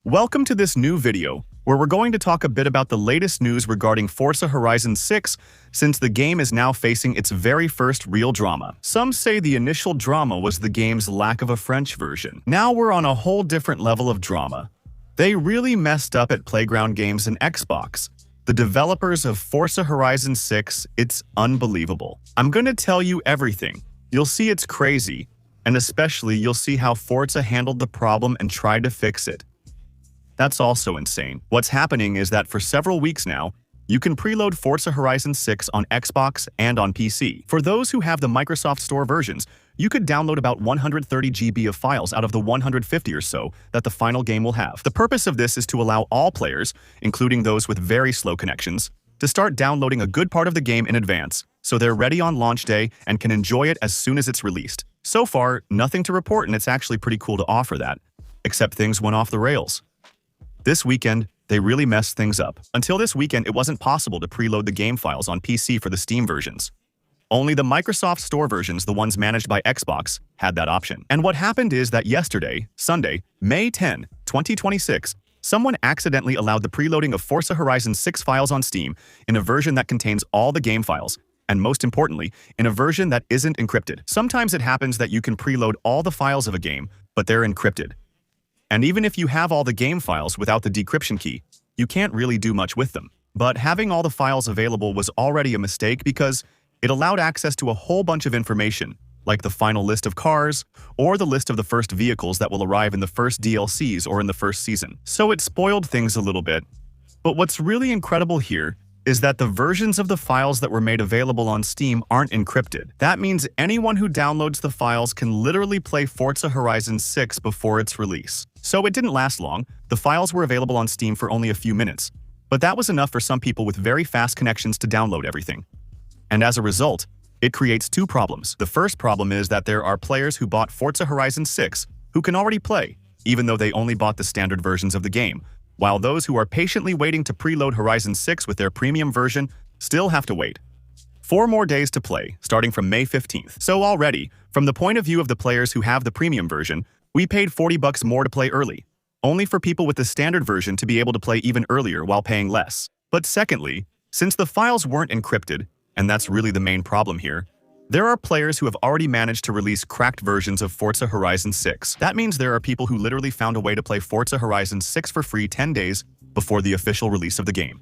Welcome to this new video, where we're going to talk a bit about the latest news regarding Forza Horizon 6, since the game is now facing its very first real drama. Some say the initial drama was the game's lack of a French version. Now we're on a whole different level of drama. They really messed up at Playground Games and Xbox. The developers of Forza Horizon 6, it's unbelievable. I'm gonna tell you everything. You'll see it's crazy, and especially you'll see how Forza handled the problem and tried to fix it. That's also insane. What's happening is that for several weeks now, you can preload Forza Horizon 6 on Xbox and on PC. For those who have the Microsoft Store versions, you could download about 130 GB of files out of the 150 or so that the final game will have. The purpose of this is to allow all players, including those with very slow connections, to start downloading a good part of the game in advance, so they're ready on launch day and can enjoy it as soon as it's released. So far, nothing to report, and it's actually pretty cool to offer that, except things went off the rails. This weekend, they really messed things up. Until this weekend, it wasn't possible to preload the game files on PC for the Steam versions. Only the Microsoft Store versions, the ones managed by Xbox, had that option. And what happened is that yesterday, Sunday, May 10, 2026, someone accidentally allowed the preloading of Forza Horizon 6 files on Steam in a version that contains all the game files, and most importantly, in a version that isn't encrypted. Sometimes it happens that you can preload all the files of a game, but they're encrypted. And even if you have all the game files without the decryption key, you can't really do much with them. But having all the files available was already a mistake because it allowed access to a whole bunch of information, like the final list of cars, or the list of the first vehicles that will arrive in the first DLCs or in the first season. So it spoiled things a little bit. But what's really incredible here is that the versions of the files that were made available on Steam aren't encrypted. That means anyone who downloads the files can literally play Forza Horizon 6 before its release. So it didn't last long. The files were available on Steam for only a few minutes, but that was enough for some people with very fast connections to download everything. And as a result, it creates two problems. The first problem is that there are players who bought Forza Horizon 6 who can already play, even though they only bought the standard versions of the game, while those who are patiently waiting to preload Horizon 6 with their premium version still have to wait. 4 more days to play, starting from May 15th. So already, from the point of view of the players who have the premium version, we paid $40 more to play early, only for people with the standard version to be able to play even earlier while paying less. But secondly, since the files weren't encrypted, and that's really the main problem here, there are players who have already managed to release cracked versions of Forza Horizon 6. That means there are people who literally found a way to play Forza Horizon 6 for free 10 days before the official release of the game.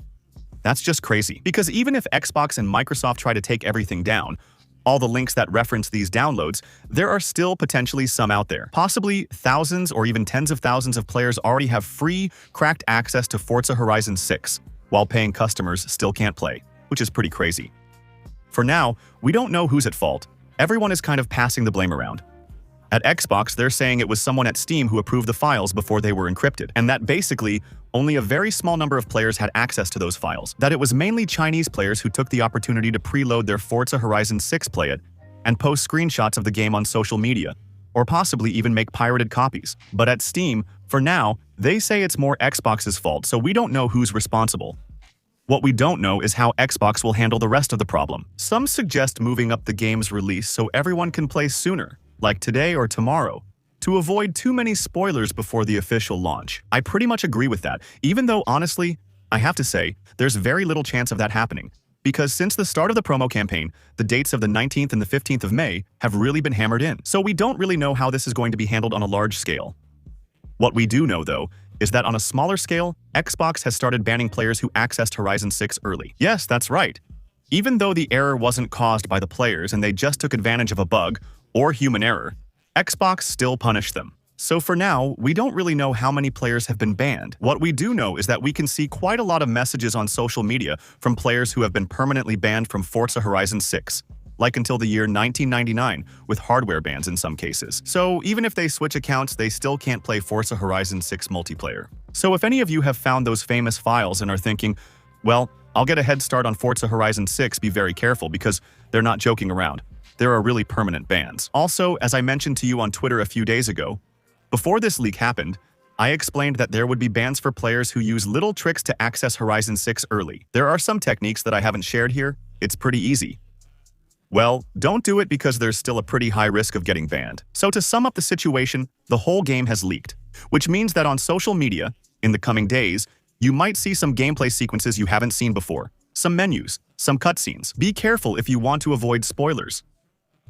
That's just crazy, because even if Xbox and Microsoft try to take everything down, all the links that reference these downloads, there are still potentially some out there. Possibly thousands or even tens of thousands of players already have free, cracked access to Forza Horizon 6, while paying customers still can't play, which is pretty crazy. For now, we don't know who's at fault. Everyone is kind of passing the blame around. At Xbox, they're saying it was someone at Steam who approved the files before they were encrypted, and that basically only a very small number of players had access to those files. That it was mainly Chinese players who took the opportunity to preload their Forza Horizon 6 play it and post screenshots of the game on social media, or possibly even make pirated copies. But at Steam, for now, they say it's more Xbox's fault, so we don't know who's responsible. What we don't know is how Xbox will handle the rest of the problem. Some suggest moving up the game's release so everyone can play sooner, like today or tomorrow, to avoid too many spoilers before the official launch. I pretty much agree with that, even though honestly, I have to say, there's very little chance of that happening, because since the start of the promo campaign, the dates of the 19th and the 15th of May have really been hammered in, so we don't really know how this is going to be handled on a large scale. What we do know, though, is that on a smaller scale, Xbox has started banning players who accessed Horizon 6 early. Yes, that's right. Even though the error wasn't caused by the players and they just took advantage of a bug or human error, Xbox still punished them. So for now, we don't really know how many players have been banned. What we do know is that we can see quite a lot of messages on social media from players who have been permanently banned from Forza Horizon 6. Like until the year 1999, with hardware bans in some cases. So even if they switch accounts, they still can't play Forza Horizon 6 multiplayer. So if any of you have found those famous files and are thinking, well, I'll get a head start on Forza Horizon 6, be very careful because they're not joking around. There are really permanent bans. Also, as I mentioned to you on Twitter a few days ago, before this leak happened, I explained that there would be bans for players who use little tricks to access Horizon 6 early. There are some techniques that I haven't shared here. It's pretty easy. Well, don't do it because there's still a pretty high risk of getting banned. So to sum up the situation, the whole game has leaked, which means that on social media, In the coming days, you might see some gameplay sequences you haven't seen before, some menus, some cutscenes. Be careful if you want to avoid spoilers.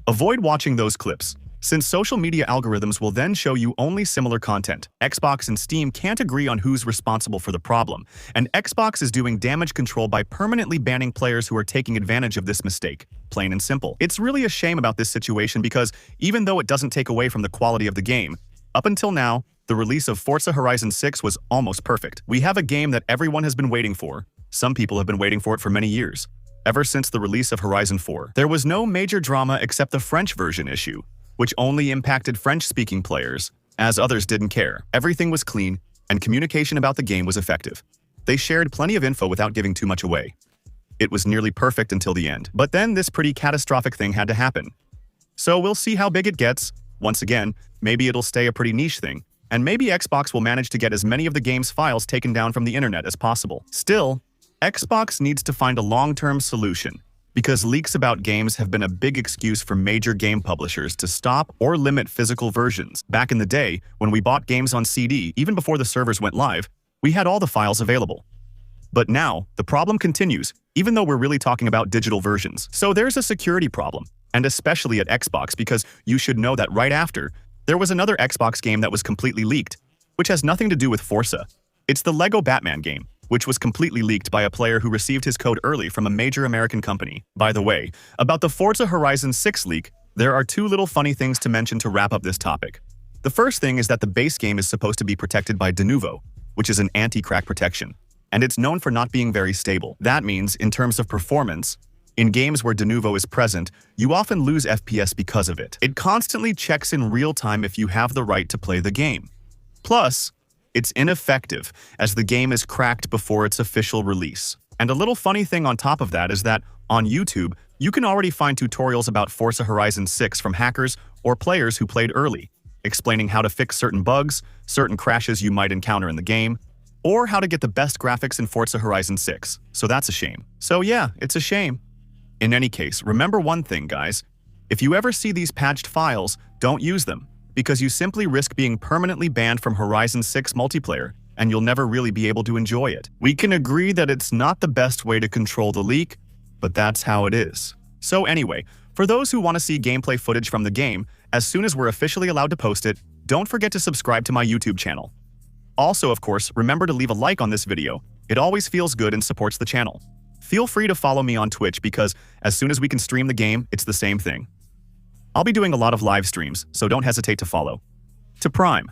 Avoid watching those clips, since social media algorithms will then show you only similar content. Xbox and Steam can't agree on who's responsible for the problem, and Xbox is doing damage control by permanently banning players who are taking advantage of this mistake. Plain and simple. It's really a shame about this situation because even though it doesn't take away from the quality of the game, up until now, the release of Forza Horizon 6 was almost perfect. We have a game that everyone has been waiting for. Some people have been waiting for it for many years. Ever since the release of Horizon 4, there was no major drama except the French version issue, which only impacted French-speaking players, as others didn't care. Everything was clean, and communication about the game was effective. They shared plenty of info without giving too much away. It was nearly perfect until the end. But then this pretty catastrophic thing had to happen. So we'll see how big it gets. Once again, maybe it'll stay a pretty niche thing, and maybe Xbox will manage to get as many of the game's files taken down from the internet as possible. Still, Xbox needs to find a long-term solution, because leaks about games have been a big excuse for major game publishers to stop or limit physical versions. Back in the day, when we bought games on CD, even before the servers went live, we had all the files available. But now, the problem continues, even though we're really talking about digital versions. So there's a security problem, and especially at Xbox, because you should know that right after, there was another Xbox game that was completely leaked, which has nothing to do with Forza. It's the Lego Batman game, which was completely leaked by a player who received his code early from a major American company. By the way, about the Forza Horizon 6 leak, there are two little funny things to mention to wrap up this topic. The first thing is that the base game is supposed to be protected by de novo, which is an anti-crack protection, and it's known for not being very stable. That means, in terms of performance, in games where de novo is present, you often lose FPS because of it. It constantly checks in real time if you have the right to play the game. Plus, it's ineffective, as the game is cracked before its official release. And a little funny thing on top of that is that, on YouTube, you can already find tutorials about Forza Horizon 6 from hackers or players who played early, explaining how to fix certain bugs, certain crashes you might encounter in the game, or how to get the best graphics in Forza Horizon 6. So that's a shame. So yeah, it's a shame. In any case, remember one thing, guys. If you ever see these patched files, don't use them, because you simply risk being permanently banned from Horizon 6 multiplayer, and you'll never really be able to enjoy it. We can agree that it's not the best way to control the leak, but that's how it is. So anyway, for those who want to see gameplay footage from the game, as soon as we're officially allowed to post it, don't forget to subscribe to my YouTube channel. Also, of course, remember to leave a like on this video. It always feels good and supports the channel. Feel free to follow me on Twitch because as soon as we can stream the game, it's the same thing. I'll be doing a lot of live streams, so don't hesitate to follow. To Prime.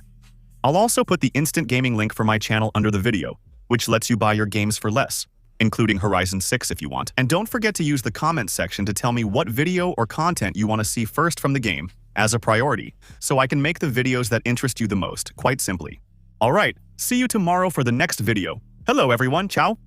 I'll also put the instant gaming link for my channel under the video, which lets you buy your games for less, including Horizon 6 if you want. And don't forget to use the comments section to tell me what video or content you want to see first from the game as a priority, so I can make the videos that interest you the most, quite simply. Alright, see you tomorrow for the next video. Hello everyone, ciao!